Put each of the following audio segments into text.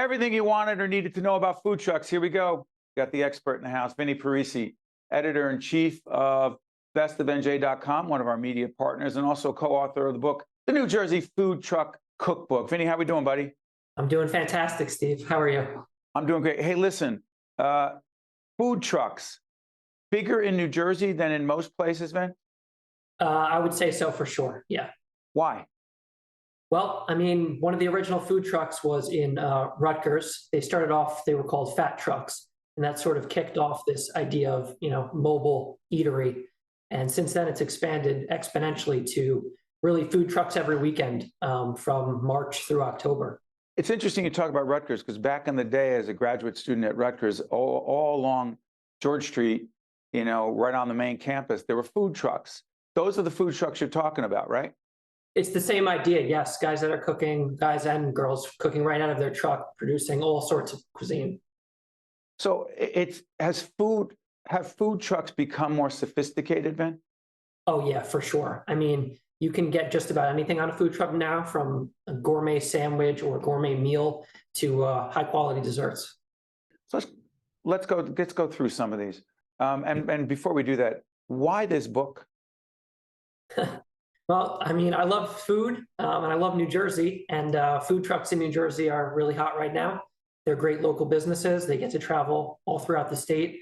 Everything you wanted or needed to know about food trucks. Here we go. Got the expert in the house, Vinny Parisi, editor-in-chief of bestofnj.com, one of our media partners, and also co-author of the book, the New Jersey Food Truck Cookbook. Vinny, how we doing, buddy? I'm doing fantastic, Steve. How are you? I'm doing great. Hey, listen, food trucks, bigger in New Jersey than in most places, Vin? I would say so for sure. Yeah. Why? Well, I mean, one of the original food trucks was in Rutgers. They started off, they were called fat trucks. And that sort of kicked off this idea of, mobile eatery. And since then, it's expanded exponentially to really food trucks every weekend from March through October. It's interesting you talk about Rutgers, because back in the day as a graduate student at Rutgers, all along George Street, right on the main campus, there were food trucks. Those are the food trucks you're talking about, right? It's the same idea, yes. Guys that are cooking, guys and girls cooking right out of their truck, producing all sorts of cuisine. So have food trucks become more sophisticated, Ben? Oh yeah, for sure. I mean, you can get just about anything on a food truck now, from a gourmet sandwich or a gourmet meal to high quality desserts. So let's go through some of these. And before we do that, why this book? Well, I mean, I love food and I love New Jersey, and food trucks in New Jersey are really hot right now. They're great local businesses. They get to travel all throughout the state.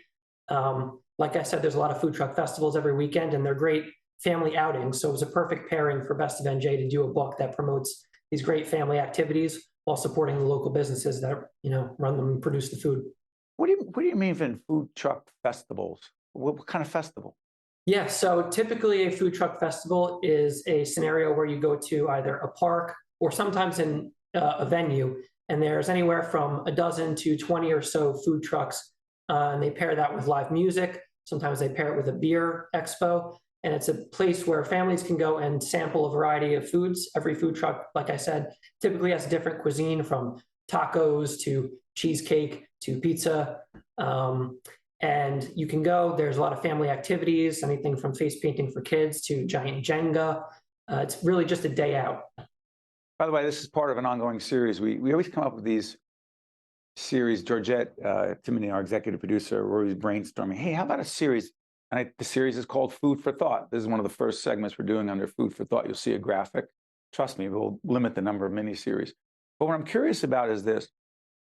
Like I said, there's a lot of food truck festivals every weekend, and they're great family outings. So it was a perfect pairing for Best of NJ to do a book that promotes these great family activities while supporting the local businesses that, run them and produce the food. What do you mean, Vin, food truck festivals? What kind of festival? Yeah, so typically a food truck festival is a scenario where you go to either a park or sometimes in a venue, and there's anywhere from a dozen to 20 or so food trucks, and they pair that with live music. Sometimes they pair it with a beer expo, and it's a place where families can go and sample a variety of foods. Every food truck, like I said, typically has different cuisine, from tacos to cheesecake to pizza. And you can go, there's a lot of family activities, anything from face painting for kids to giant Jenga. It's really just a day out. By the way, this is part of an ongoing series. We always come up with these series. Georgette Timony, our executive producer, we're always brainstorming, hey, how about a series? And the series is called Food for Thought. This is one of the first segments we're doing under Food for Thought. You'll see a graphic. Trust me, we'll limit the number of miniseries. But what I'm curious about is this.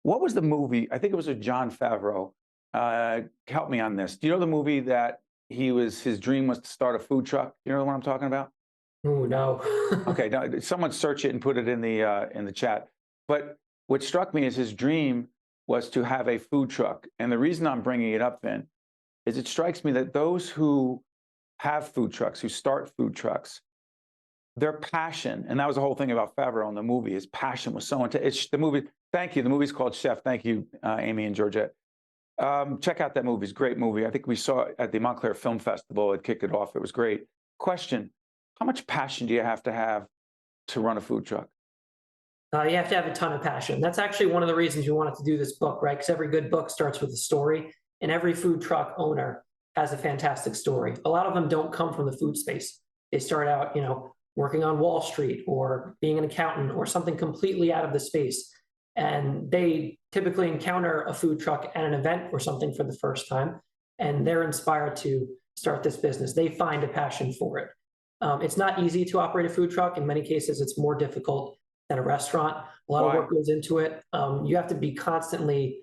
What was the movie? I think it was a Jon Favreau. Help me on this. Do you know the movie that his dream was to start a food truck? You know what I'm talking about? Oh, no. Okay, no, someone search it and put it in the chat. But what struck me is his dream was to have a food truck. And the reason I'm bringing it up, Vin, is it strikes me that those who have food trucks, who start food trucks, their passion, and that was the whole thing about Favreau in the movie, his passion was so intense. The movie, thank you, the movie's called Chef. Thank you, Amy and Georgette. Check out that movie. It's a great movie. I think we saw it at the Montclair Film Festival. It kicked it off. It was great. Question, how much passion do you have to run a food truck? You have to have a ton of passion. That's actually one of the reasons you wanted to do this book, right? Because every good book starts with a story, and every food truck owner has a fantastic story. A lot of them don't come from the food space. They start out, working on Wall Street or being an accountant or something completely out of the space. And they typically encounter a food truck at an event or something for the first time, and they're inspired to start this business. They find a passion for it. It's not easy to operate a food truck. In many cases, it's more difficult than a restaurant. A lot of work goes into it. You have to be constantly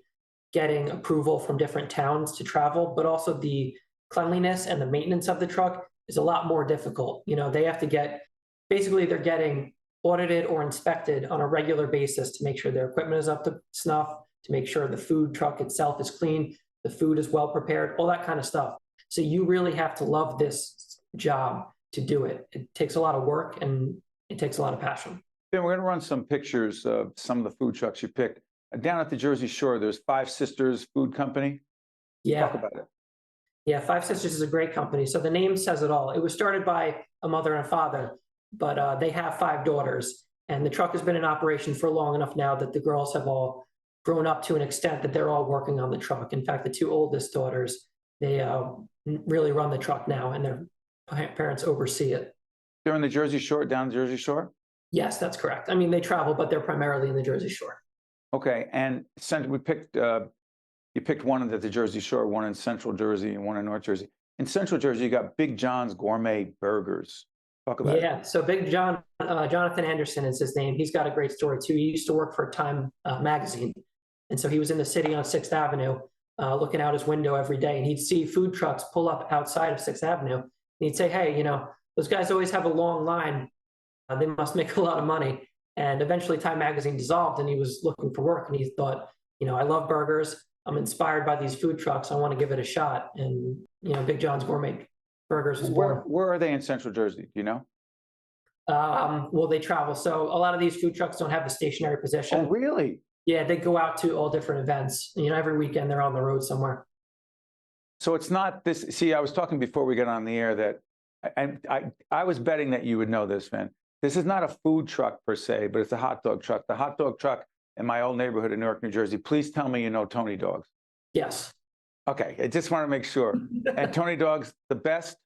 getting approval from different towns to travel, but also the cleanliness and the maintenance of the truck is a lot more difficult. They have to they're getting audited or inspected on a regular basis to make sure their equipment is up to snuff, to make sure the food truck itself is clean, the food is well prepared, all that kind of stuff. So you really have to love this job to do it. It takes a lot of work and it takes a lot of passion. Then we're going to run some pictures of some of the food trucks you picked. Down at the Jersey Shore, there's Five Sisters Food Company. Yeah. Talk about it. Yeah, Five Sisters is a great company. So the name says it all. It was started by a mother and a father, but they have 5 daughters. And the truck has been in operation for long enough now that the girls have all grown up to an extent that they're all working on the truck. In fact, the 2 oldest daughters, they really run the truck now, and their parents oversee it. They're in the Jersey Shore, down the Jersey Shore? Yes, that's correct. I mean, they travel, but they're primarily in the Jersey Shore. Okay, and we picked you picked one at the Jersey Shore, one in Central Jersey, and one in North Jersey. In Central Jersey, you got Big John's Gourmet Burgers. Talk about it. Yeah, so Big John, Jonathan Anderson is his name. He's got a great story too. He used to work for Time magazine. And so he was in the city on 6th Avenue, looking out his window every day, and he'd see food trucks pull up outside of 6th Avenue. And he'd say, hey, those guys always have a long line. They must make a lot of money. And eventually Time magazine dissolved and he was looking for work. And he thought, I love burgers. I'm inspired by these food trucks. I want to give it a shot. And, Big John's Gourmet Burgers was born. Where are they in Central Jersey? Do you know? Well, they travel. So a lot of these food trucks don't have a stationary position. Oh, really? Yeah, they go out to all different events. Every weekend they're on the road somewhere. So it's not this. See, I was talking before we got on the air that I was betting that you would know this, Vin. This is not a food truck per se, but it's a hot dog truck. The hot dog truck in my old neighborhood in Newark, New Jersey. Please tell me you know Tony Dogs. Yes. Okay, I just want to make sure. And Tony Dogs, the best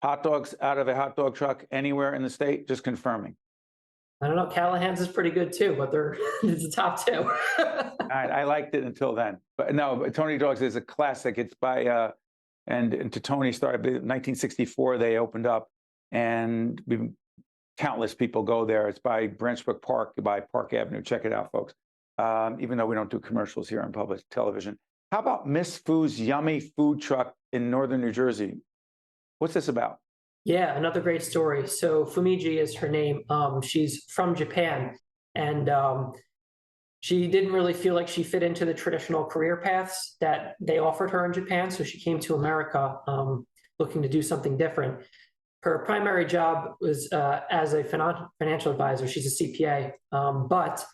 hot dogs out of a hot dog truck anywhere in the state? Just confirming. I don't know. Callahan's is pretty good too, but it's the top two. I liked it until then. But no, Tony Dogs is a classic. It's by, and to Tony started in 1964, they opened up, and countless people go there. It's by Branchbrook Park, by Park Avenue. Check it out, folks. Even though we don't do commercials here on public television. How about Miss Foo's Yummy Food Truck in Northern New Jersey? What's this about? Yeah, another great story. So Fumiji is her name. She's from Japan, and she didn't really feel like she fit into the traditional career paths that they offered her in Japan. So she came to America looking to do something different. Her primary job was as a financial advisor. She's a CPA, but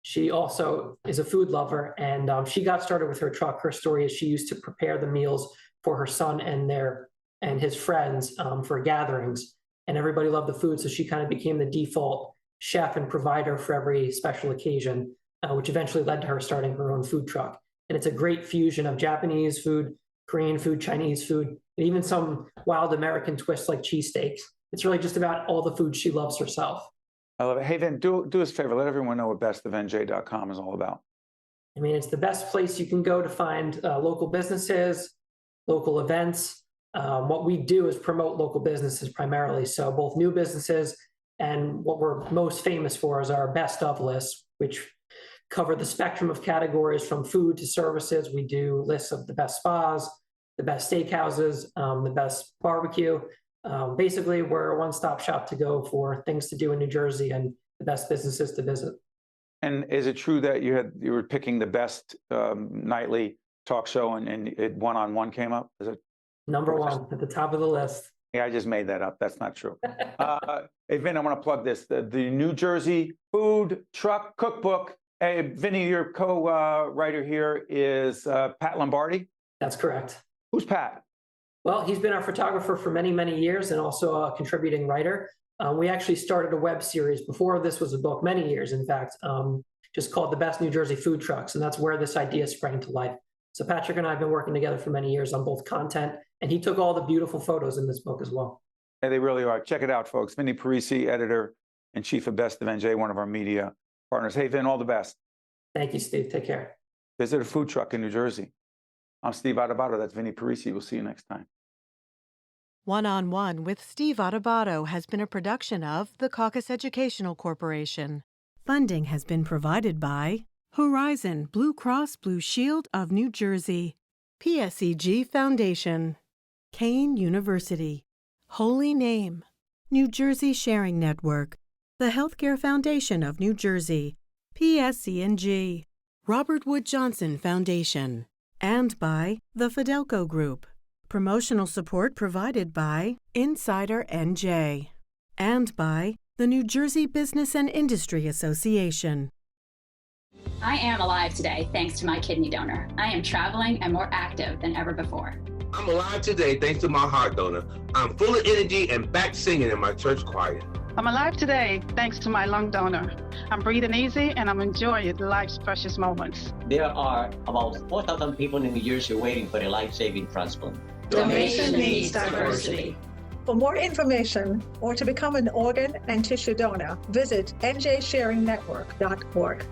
she also is a food lover, and she got started with her truck. Her story is she used to prepare the meals for her son and his friends for gatherings, and everybody loved the food. So she kind of became the default chef and provider for every special occasion, which eventually led to her starting her own food truck. And it's a great fusion of Japanese food, Korean food, Chinese food, and even some wild American twists like cheesesteaks. It's really just about all the food she loves herself. I love it. Hey, Vin, do us a favor. Let everyone know what bestofnj.com is all about. I mean, it's the best place you can go to find local businesses, local events. What we do is promote local businesses primarily. So both new businesses, and what we're most famous for is our best of lists, which cover the spectrum of categories from food to services. We do lists of the best spas, the best steakhouses, the best barbecue. Basically, we're a one-stop shop to go for things to do in New Jersey and the best businesses to visit. And is it true that you were picking the best nightly talk show and one-on-one came up? Is it number one at the top of the list? Yeah, I just made that up. That's not true. Hey, Vin, I want to plug this. The New Jersey Food Truck Cookbook. Hey, Vinny, your co-writer here is Pat Lombardi. That's correct. Who's Pat? Well, he's been our photographer for many, many years and also a contributing writer. We actually started a web series before this was a book, many years, in fact, just called The Best New Jersey Food Trucks. And that's where this idea sprang to life. So Patrick and I have been working together for many years on both content, and he took all the beautiful photos in this book as well. Yeah, they really are. Check it out, folks. Vinny Parisi, Editor-in-Chief of Best of NJ, one of our media partners. Hey, Vin, all the best. Thank you, Steve. Take care. Visit a food truck in New Jersey. I'm Steve Adubato. That's Vinny Parisi. We'll see you next time. One-on-One with Steve Adubato has been a production of the Caucus Educational Corporation. Funding has been provided by Horizon Blue Cross Blue Shield of New Jersey, PSEG Foundation, Kane University, Holy Name, New Jersey Sharing Network, the Healthcare Foundation of New Jersey, PSC&G, Robert Wood Johnson Foundation, and by the Fidelco Group. Promotional support provided by Insider NJ and by the New Jersey Business and Industry Association. I am alive today thanks to my kidney donor. I am traveling and more active than ever before. I'm alive today thanks to my heart donor. I'm full of energy and back singing in my church choir. I'm alive today thanks to my lung donor. I'm breathing easy and I'm enjoying life's precious moments. There are about 4,000 people in New Jersey waiting for a life-saving transplant. Donation needs diversity. For more information or to become an organ and tissue donor, visit njsharingnetwork.org.